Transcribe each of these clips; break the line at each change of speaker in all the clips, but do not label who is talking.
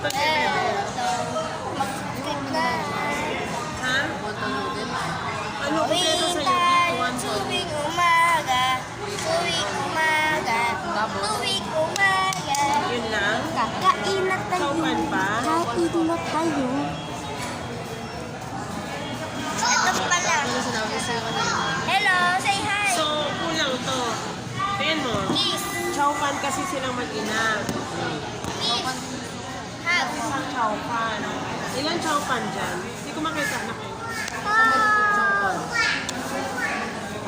Wonton kay Bebe.
Mag-subscribe na.
Ha? Ano kompleto sa'yo?
Tayo
Wonton.
tuwing umaga. Tuwing umaga. Tuwing umaga.
Yun lang?
Kakain na tayo.
Chowpan pa?
Kain na tayo. Ito pala. Hello, say hi.
So, kulang to. Tingnan mo.
Kiss.
Chowpan kasi silang mag-ina.
Kiss. Hug.
Isang chowpan. Ilan chowpan dyan? Hindi ko makita na kayo.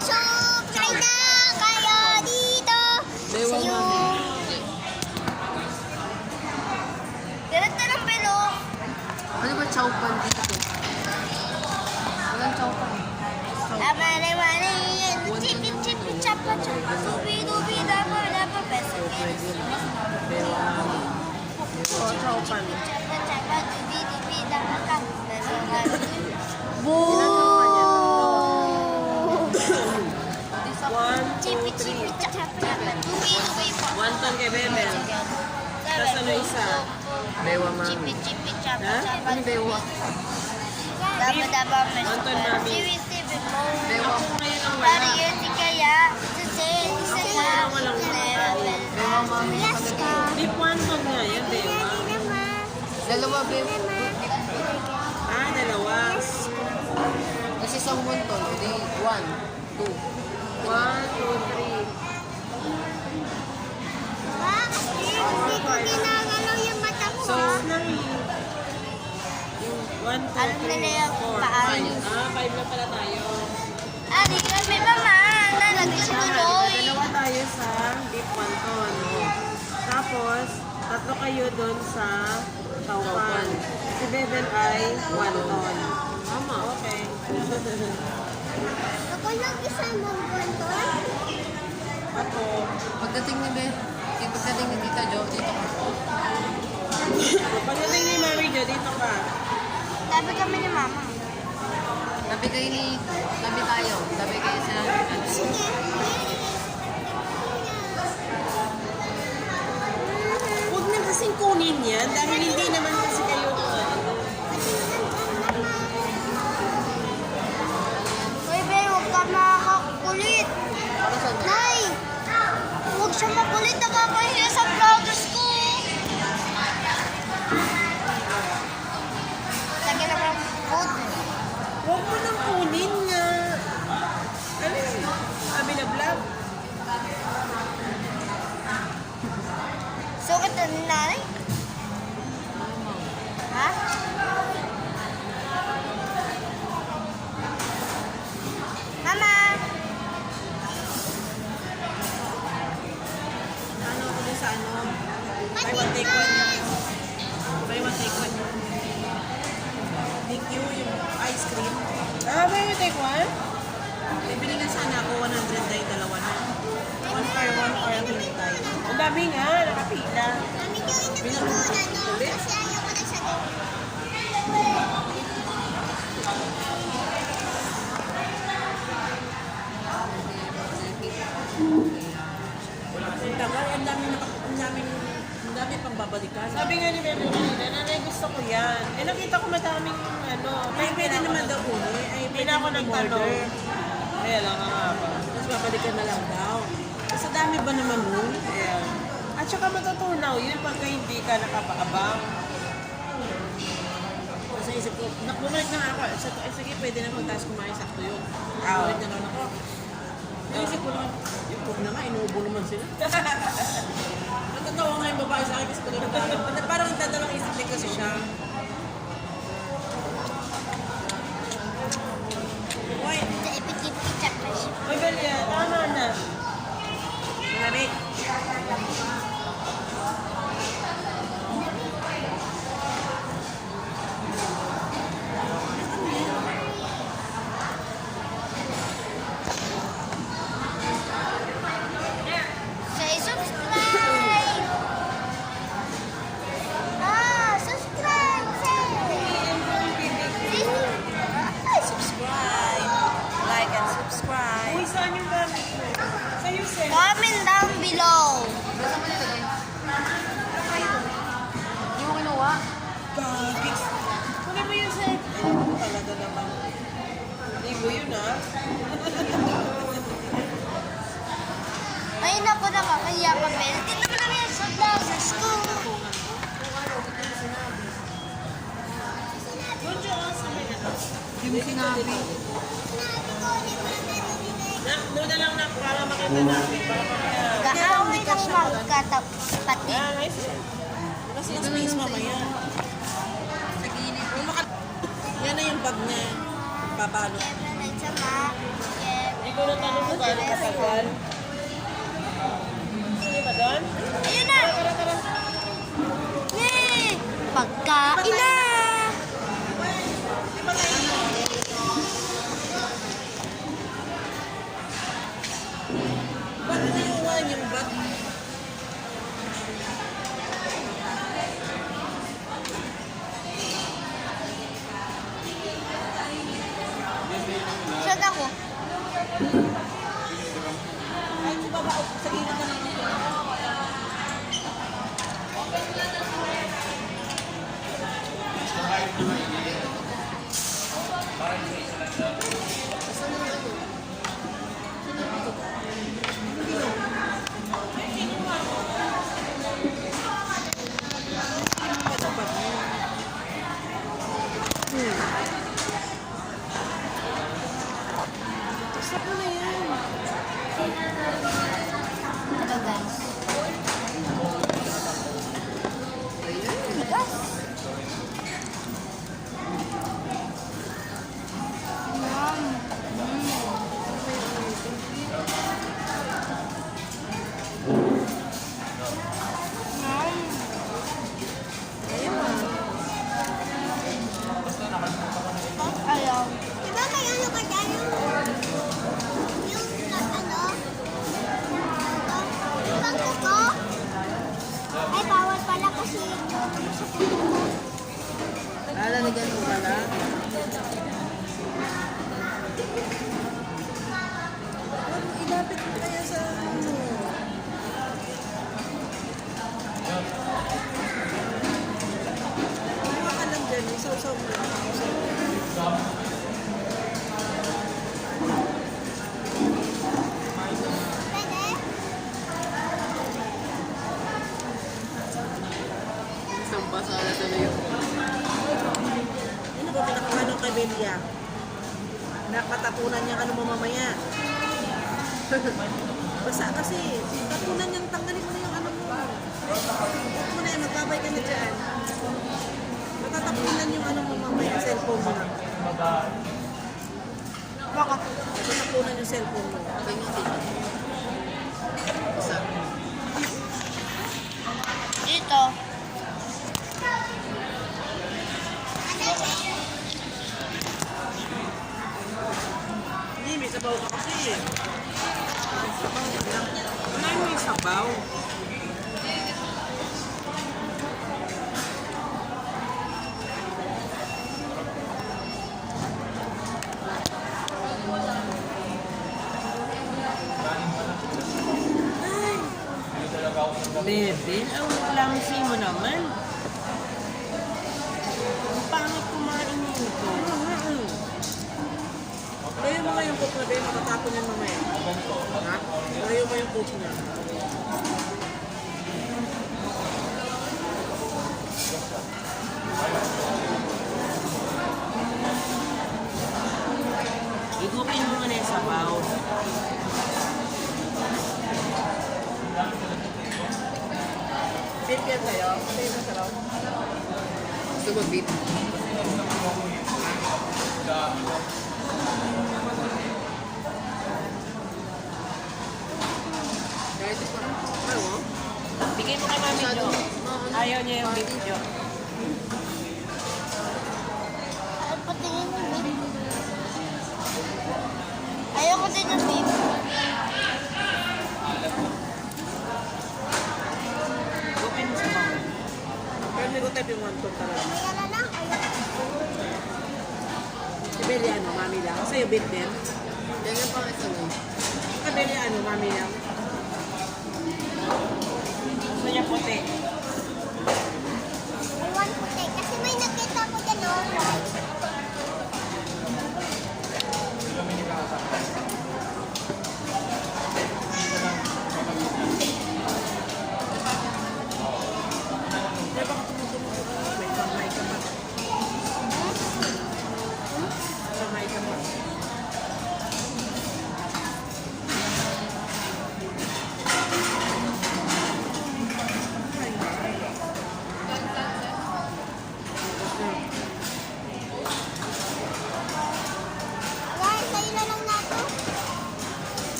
So, try na kayo dito. Sa'yo. Ganito ng pelo.
Ano ba chow pan dito? Walang chow pan.
Mane, chipi, chipi, chapa, chapa. Dubi, dubi, dapa, dapa, peso.
Oo, chowpan.
Chapa, chapa, dubi, dubi, dapa, dapa, peso.
One, two,
Chipi,
three.
chipi, chapa, chapa. Dubi, dubi, po.
Wonton kay Bebe. Tapos ano isa?
Bewa mami.
Chipi, chipi, chapa,
Ha?
chapa.
Ano bewa?
Dapa, dapa, peso.
Wonton, mami.
Siwi, siwi, mo.
Bewa.
Ako ngayon ang wala.
Pari yun si Kaya. Sisi, Kaya.
Bewa mami.
Beef wonton nga yan, Bebe.
Dalawa bewa.
Ah, dalawa.
Kasi isang wonton. Hindi, one, two.
One, two, three.
Hindi ko ginagalaw yung mata ko.
So, nang one, two,
Alam
three,
nila yung
four,
paan.
five. Ah, five na pala tayo.
Ari, kami mama na nagtutuloy.
Dalawa tayo sa beef wonton. Tapos, tatlo kayo doon sa chowpan. Si Beben ay wonton. Tama, okay.
Ako lang isang monggonton.
Ako,
Pagdating ni Be, pagdating ni Tita Jo, dito ka.
pagdating ni Mami Jo, dito ka.
Sabi kami ni mama.
Tabi tayo. Tabi kayo sa...
Sige.
Huwag na kasing kunin yan dahil hindi naman kasi kayo
Uy, Ben, huwag ka makakulit.
Para saan?
Nay! Huwag siya makulit. Nakakahiya sa vloggers ko. Lagyan na ng food.
Huwag mo nang kunin nga. Ano yun? Sabi na vlog.
Sukat na ni nanay? Ha? Mama!
Ano ako din sa ano? Buy one take one yan. Buy one take one yan. Thank you yung ice cream. Ah, buy one take one? Bibili nga sana ako 100 tayo, dalawa na. One for ang hinintay. Ang dami nga, nakapila.
Mami, gawin na muna, no? Kasi ayaw ko na siya doon.
Ang tagal, ang dami pang babalikan.
Sabi nga ni Bebe kanina, nanay gusto ko yan. Eh nakita ko madaming ano.
Ay, pwede naman daw uli. Ay,
Hindi na ako nagtanong. Kaya lang nga ba.
Tapos babalikan na lang daw. Kasi dami ba naman nun?
Ayan. At saka matutunaw yun pagka hindi ka nakapaabang.
Kasi isip ko, bumalik na ako. Ay, sige, pwede na magtaas kumain, sakto yun.
Ah.
Bumalik na naman ako. Naisip ko naman, yung cook na nga, inuubo naman sila. Natatawa nga yung babae sa akin kasi parang nagdadalang isip din kasi siya. Uy,
Ipit-ipit na siya.
Ay, Belia, tama na.
malamig.
Say subscribe! Ah, subscribe! din ako nakakaya pa, Bel. Di naman namin yung sunglasses ko.
Doon dyan sa may ano.
Hindi mo sinabi.
Doon na lang na para makita natin. Para mamaya.
Kaaway ng magkatapati.
Ayan, ayos yan. Kasi yung space mamaya.
Sa gilid.
Yan na yung bag niya. Papalo. Hindi ko na tanong kung gaano katagal. Sino ba doon?
Ayun na! Yay! Pagkain na!
Di ba tayo? Ba't naiuwan yung bag?
Saan ako?
Ay, sa baba, sa gilid na lang. Stop mo na yan.
Ito guys. Bigas. Ayaw. Diba may ano ka dyan? Yung ano? Yung bangko ko? Ay, bawal pala kasi sa puto.
Lalagyan mo pala.
Ilapit mo kaya sa ano. Kuha ka lang dyan. Isaw-saw mo lang.
Pwede?
Isang pasada tuloy yung
Ano ba pinakawa ng kay Belia? Nakatapunan niya ano mo mamaya. Basta kasi, tapunan niyang tanggalin mo na yung ano mo. Huwag mo na yan, magbabay ka na dyan. Matatapunan yung ano mo mamaya, cellphone mo na.
Bakit?
Matatapunan yung cellphone mo.
ganyan din. Isa.
Dito.
Hindi, may sabaw ka kasi eh. May sabaw ka lang. Wala mo yung sabaw. Bebe, ang lamsi mo naman. Ang pangit kumain nito. Layo mo nga yung cook na, Bebe. Matatapon yan mamaya. Ha? Layo mo yung cook niya. Igupin mo muna yung sabaw. Beef yan sa'yo? Sa'yo na sarap?
Gusto mo beat? Kahit ito parang
Ano?
Bigay mo kay Mami Jo. Ayaw niya yung beef Jo.
Ay, patingin yung beef. Ayoko din ng beef.
Open mo sa bawal.
Pero may type yung one tone talaga.
Kaya na lang, ayoko.
Si Beli ano, mami lang. Sa'yo beef din.
ganyan pang isa mo.
Si Beli ano, mami lang.
Gusto niya puti.
Iwan ko tayo. Kasi may nakita ko dyan, oh.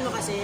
mo kasi.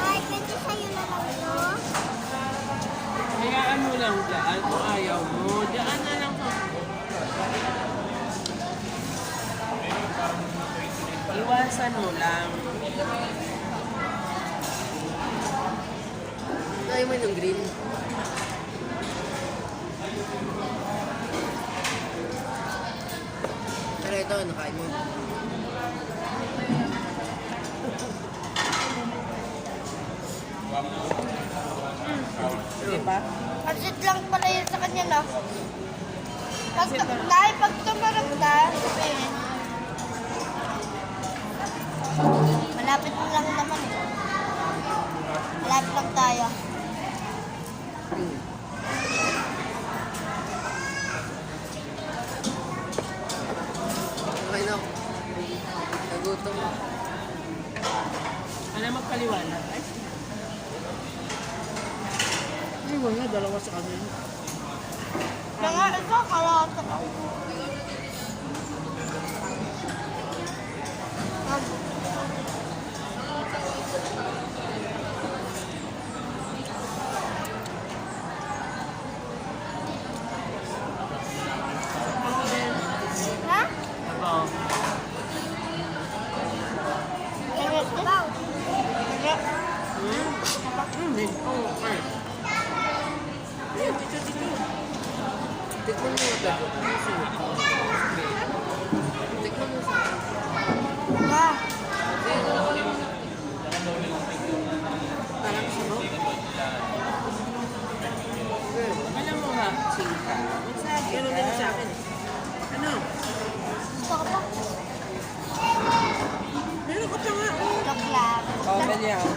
Ay, pwede sa'yo na lang to.
Hayaan mo lang dyan kung ayaw mo. Dyan na lang ka. Iwasan mo lang.
Ayaw mo yung green. Pero ito, nakain mo.
Diba?
Pansit lang pala yun sa kanya, no? Dahil pag tumarap ka, sabihin. Malapit lang naman eh. Malapit lang tayo.
Okay na ako. Nagutom.
Ano magpaliwanag? Ay,
Iwan nga, dalawa sa kanya.
Mga ito, kalahatan ako. Ha?
oo.
Okay. Tikman mo ito. Tikman mo sa parang sino?
Alam mo nga, Chika. Magsabi
Ganun din sa akin. Ano?
Gusto ko pa.
Meron ka pa nga.
Joke lang.
Oh, ganyan.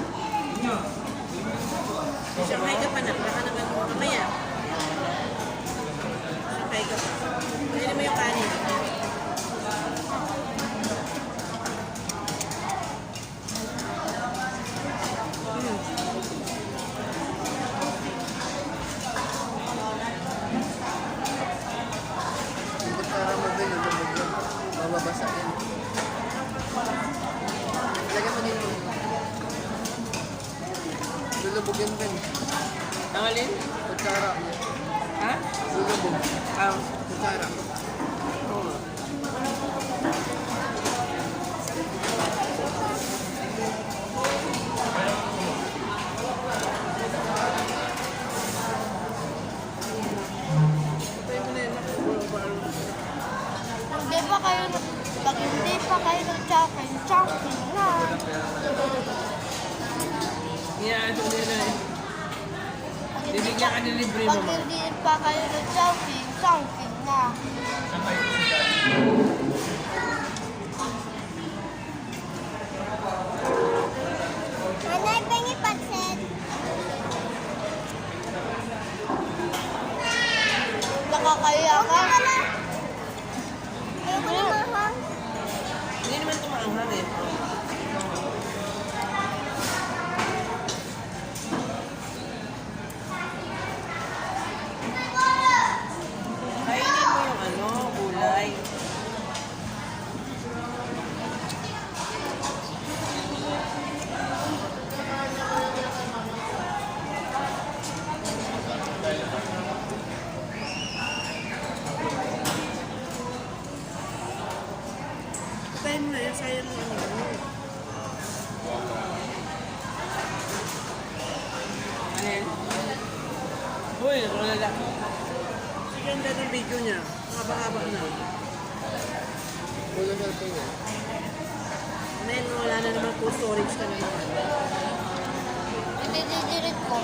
Siyangkay ka pa na. Baka naman mamaya. Siyangkay ka pa. Pwede mo yung kanin.
Hindi para mobile yung lumog yun. Mababasa yan. Lagyan mo din mo. Lulubog yun, Ben.
Ang alin?
Kutsara.
Ha?
Lulubog.
Ang.
Kutsara.
Oo.
Pag hindi pa kayo nag-choking, choking na.
Yan, ito nila eh. Bibigyan ka ng libre mo,
Pag
ma.
hindi pa kayo nag-choking, choking na. Nanay, pengi pansit. Nakakaya ka? Ayoko na mahang.
Hindi naman tumaanghang eh. Kainin mo yung ano, gulay.
Time na yan. Sayang mo yung ano.
Alin? Uy, wala.
Sige, ang ganda ng video niya. Haba-haba na.
Pulo sa niya.
Men, wala na naman po storage ka na naman.
Dididirit ko.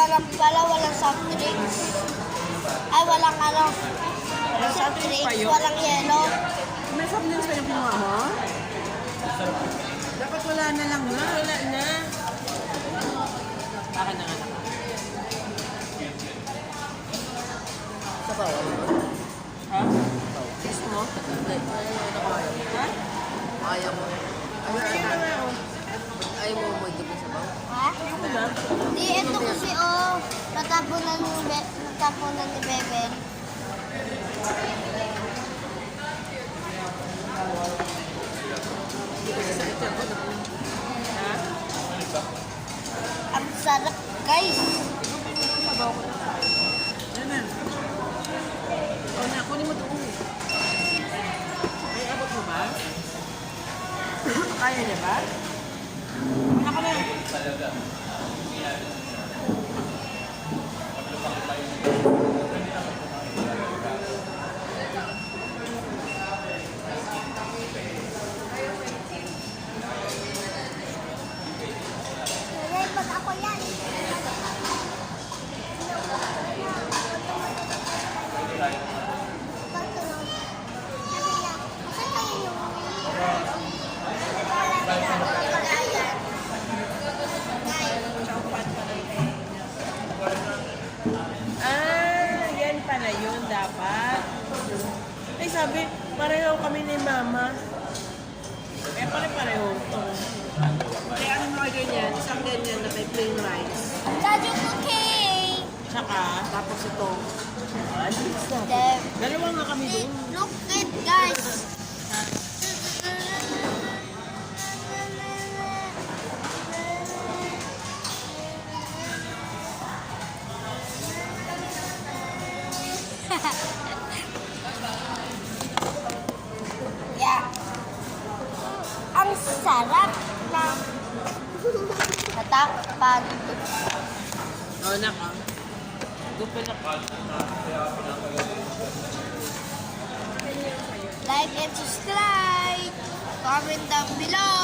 walang soft drinks. Ay, walang ano. Soft drinks, walang yellow.
May soft drinks pa yung kinuha mo? Dapat wala na lang na.
Wala na.
Baka na nga.
Sa bawal.
Ha? Gusto mo?
Hindi.
Ha?
Ayaw mo. Ayaw mo mo ito sa bawal.
Ha? Di, ito kasi natapunan ni Beben. Ang sarap, guys.
Yan na. O na, kunin mo ito. Ay, abot mo ba? Kaya niya ba? Ako na.
Pag ako yan.
Yan pala yun dapat. Ay, sabi, pareho kami ni Mama. Eh, pareho.
Kaya ano mga ganyan? Isang ganyan na may plain rice.
Daddy cooking.
Tsaka,
Tapos ito.
dalawa nga kami doon.
Look it, guys. Yeah. Ang sarap na natakpan.
O, naka. Gupin ako.
Like and subscribe. Comment down below.